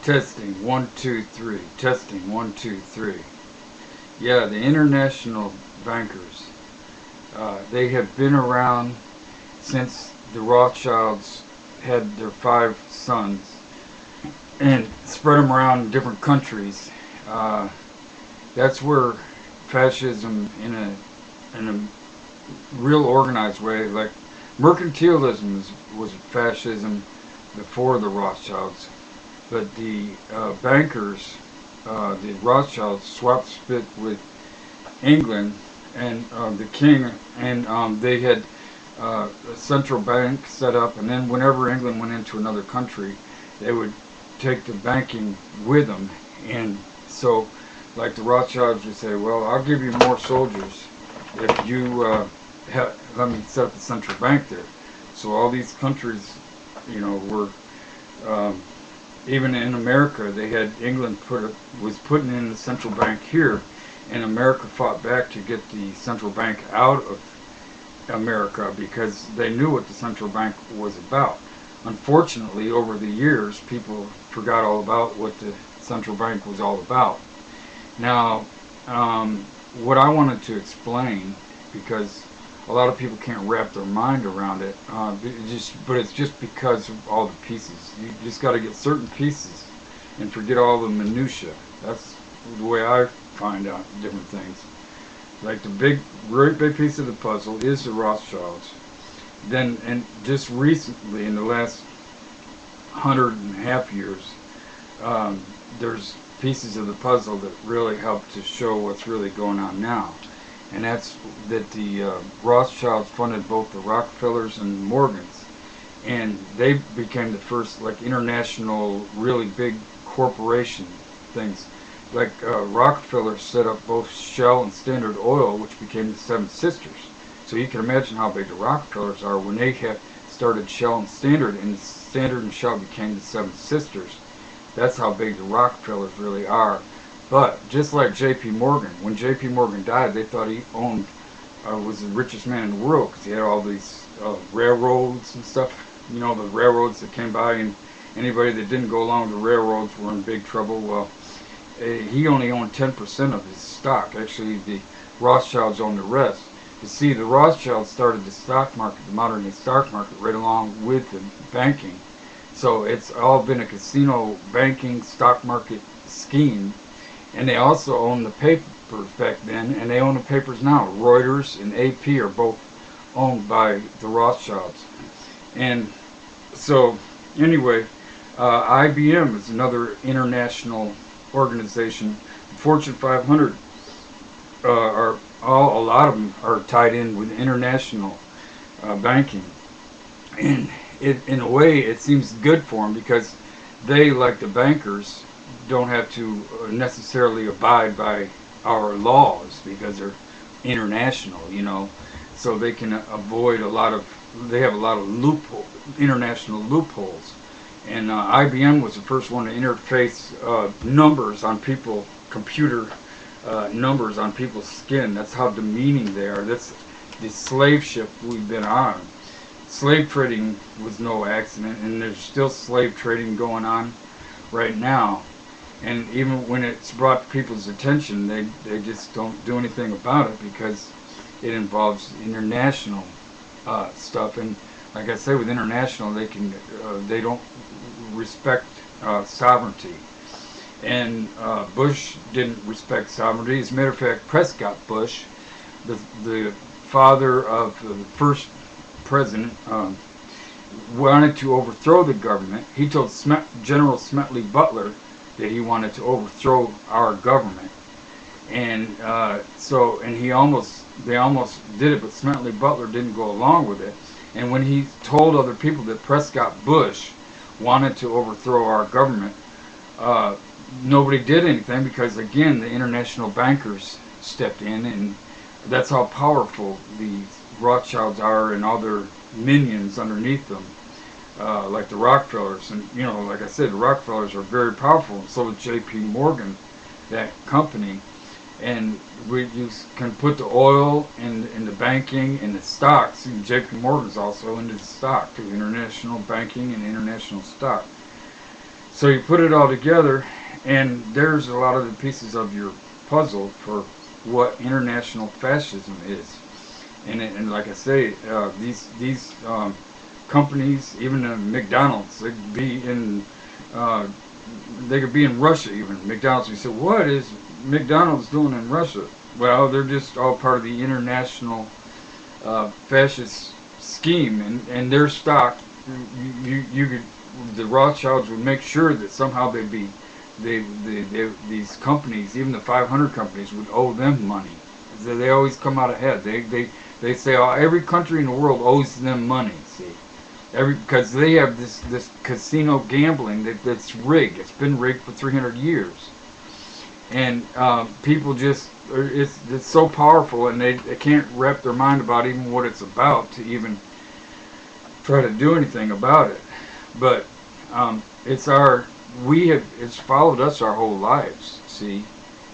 Testing, 1, 2, 3. Testing, 1, 2, 3. Yeah, the international bankers, they have been around since the Rothschilds had their 5 sons and spread them around different countries. Uh, that's where fascism, in a real organized way, like mercantilism was fascism before the Rothschilds, but the bankers, the Rothschilds, swapped spit with England and the king, and they had a central bank set up, and then whenever England went into another country, they would take the banking with them, and so, like the Rothschilds would say, well, I'll give you more soldiers if you let me set up a central bank there. So all these countries, were um, even in America, they had England was putting in the central bank here, and America fought back to get the central bank out of America because they knew what the central bank was about. Unfortunately, over the years, people forgot all about what the central bank was all about. Now, what I wanted to explain, because a lot of people can't wrap their mind around it, but it's just because of all the pieces. You just got to get certain pieces and forget all the minutia. That's the way I find out different things. Like the great big piece of the puzzle is the Rothschilds. Then, and just recently, in the last 1.5 years, there's pieces of the puzzle that really help to show what's really going on now. And that's that the Rothschilds funded both the Rockefellers and Morgans. And they became the first, like, international, really big corporation things. Like Rockefeller set up both Shell and Standard Oil, which became the Seven Sisters. So you can imagine how big the Rockefellers are when they have started Shell and Standard and Shell became the Seven Sisters. That's how big the Rockefellers really are. But just like J.P. Morgan, when J.P. Morgan died, they thought he was the richest man in the world because he had all these railroads and stuff. The railroads that came by, and anybody that didn't go along with the railroads were in big trouble. Well, he only owned 10% of his stock. Actually, the Rothschilds owned the rest. You see, the Rothschilds started the stock market, the modern day stock market, right along with the banking. So it's all been a casino banking stock market scheme. And they also owned the papers back then, and they own the papers now. Reuters and AP are both owned by the Rothschilds. And so, anyway, IBM is another international organization. The Fortune 500 a lot of them are tied in with international banking. And in a way, it seems good for them because they, like the bankers, don't have to necessarily abide by our laws because they're international, so they can avoid they have a lot of international loopholes. And IBM was the first one to interface computer numbers on people's skin. That's how demeaning they are. That's the slave ship we've been on. Slave trading was no accident, and there's still slave trading going on right now. And even when it's brought to people's attention, they just don't do anything about it because it involves international stuff. And like I say, with international, they don't respect sovereignty. And Bush didn't respect sovereignty. As a matter of fact, Prescott Bush, the father of the first president, wanted to overthrow the government. He told General Smedley Butler that he wanted to overthrow our government, and they almost did it, but Smedley Butler didn't go along with it. And when he told other people that Prescott Bush wanted to overthrow our government, nobody did anything because, again, the international bankers stepped in, and that's how powerful the Rothschilds are and all their minions underneath them. Like the Rockefellers, and like I said, the Rockefellers are very powerful, and so is J.P. Morgan, that company. And you can put the oil and the banking and the stocks, and J.P. Morgan's also into the stock, too, international banking and international stock. So you put it all together, and there's a lot of the pieces of your puzzle for what international fascism is. And like I say, these companies, even McDonald's, uh, they could be in Russia even. McDonald's, you say, what is McDonald's doing in Russia? Well, they're just all part of the international fascist scheme, and their stock, you could, the Rothschilds would make sure that somehow these companies, even the 500 companies, would owe them money. They always come out ahead. They say, oh, every country in the world owes them money. See, because they have this casino gambling that's rigged. It's been rigged for 300 years, and people just, it's so powerful, and they can't wrap their mind about even what it's about to even try to do anything about it. But it's followed us our whole lives, see.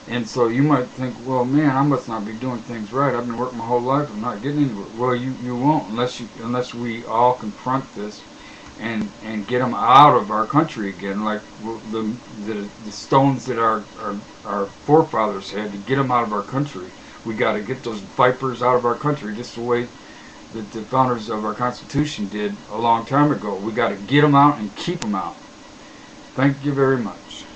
And so you might think, well, man, I must not be doing things right. I've been working my whole life. I'm not getting into it. Well, you won't unless we all confront this and get them out of our country again, like the stones that our forefathers had to get them out of our country. We got to get those vipers out of our country, just the way that the founders of our Constitution did a long time ago. We got to get them out and keep them out. Thank you very much.